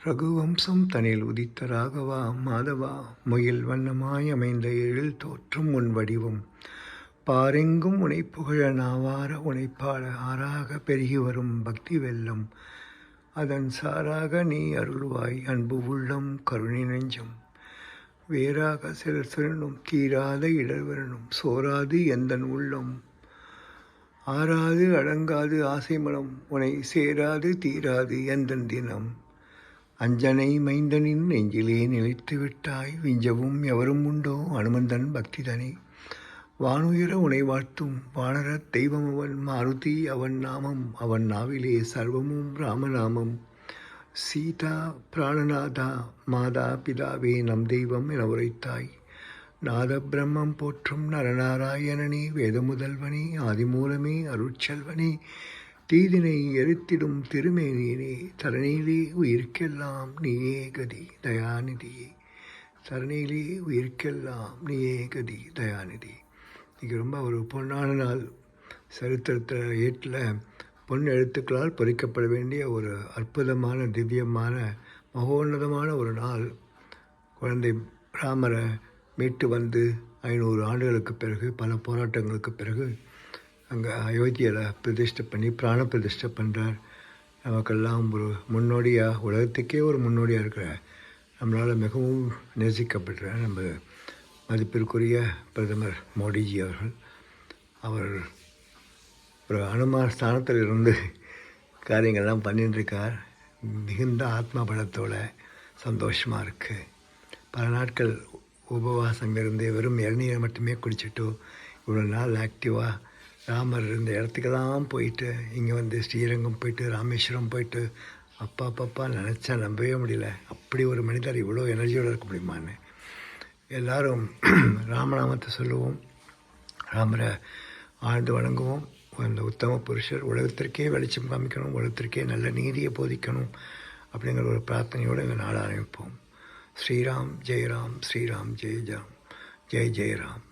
ரகுவம்சம் தனில் உதித்த ராகவா மாதவா முயில் வண்ணமாய் அமைந்த எழில் தோற்றும் உன் வடிவும் பாரெங்கும் உனை புகழ நாவார உனைப்பாட ஆறாக பெருகி வரும் பக்தி வெள்ளம் அதன் சாராக நீ அருள்வாய் அன்பு உள்ளம் கருணை நெஞ்சம் வேறாக சிறும் தீராத இடர்வரணும் சோராது எந்தன் உள்ளம் ஆறாது அடங்காது ஆசைமலம் உனை சேராது தீராது எந்தன் தினம் அஞ்சனை மைந்தனின் நெஞ்சிலே நிலைத்து விட்டாய் விஞ்சவும் எவரும் உண்டோ அனுமந்தன் பக்திதனே வானுயர உனை வாழ்த்தும் வானரத் தெய்வம் அவன் மாருதி அவன் நாமம் அவன் நாவிலே சர்வமும் ராமநாமம் சீதா பிராணநாதா மாதா பிதாவே நம் தெய்வம் என உரைத்தாய் நாத பிரம்மம் போற்றும் நரநாராயணனே வேதமுதல்வனே ஆதிமூலமே அருட்செல்வனே தீதினை எரித்திடும் திருமேனியனே தரணியிலே உயிர்க்கெல்லாம் நீயே கதி தயாநிதியே தரணியிலே உயிர்க்கெல்லாம் நீயே கதி தயாநிதி. இன்றைக்கி ரொம்ப ஒரு பொன்னான நாள். சரித்திரத்தில் ஏட்டில் பொன் எழுத்துக்களால் பொறிக்கப்பட வேண்டிய ஒரு அற்புதமான திவ்யமான மகோன்னதமான ஒரு நாள். குழந்தை ராமரை மீட்டு வந்து 500 ஆண்டுகளுக்கு பிறகு பல போராட்டங்களுக்கு பிறகு அங்கே அயோத்தியில் பிரதிஷ்டை பண்ணி பிராண பிரதிஷ்டை பண்ணுறார். நமக்கெல்லாம் ஒரு முன்னோடியாக, உலகத்துக்கே ஒரு முன்னோடியாக இருக்கிற, நம்மளால் மிகவும் நேசிக்கப்படுற நம்ம மதிப்பிற்குரிய பிரதமர் மோடிஜி அவர்கள், அவர் ஒரு அனுமான ஸ்தானத்தில் இருந்து காரியங்கள்லாம் பண்ணிட்டுருக்கார். மிகுந்த ஆத்மா பலத்தோட சந்தோஷமாக இருக்குது. பல நாட்கள் உபவாசம் இருந்து வெறும் இளநீரை மட்டுமே குடிச்சிட்டோ இவ்வளோ நாள் ஆக்டிவாக ராமர் இருந்த இடத்துக்கெல்லாம் போயிட்டு இங்கே வந்து ஸ்ரீரங்கம் போயிட்டு ராமேஸ்வரம் போயிட்டு அப்பா நினச்சா நம்பவே முடியல. அப்படி ஒரு மனிதர் இவ்வளோ எனர்ஜியோடு இருக்க முடியுமான்னு. எல்லோரும் ராமநாமத்தை சொல்லுவோம், ராமரை ஆழ்ந்து வணங்குவோம். அந்த உத்தம புருஷர் உலகத்திற்கே வெளிச்சம் காமிக்கணும், உலகத்திற்கே நல்ல நீதியை போதிக்கணும் அப்படிங்கிற ஒரு பிரார்த்தனையோடு எங்கள் நாளை ஆரம்பிப்போம். ஸ்ரீராம் ஜெயராம், ஸ்ரீராம் ஜெய் ஜெய் ராம்.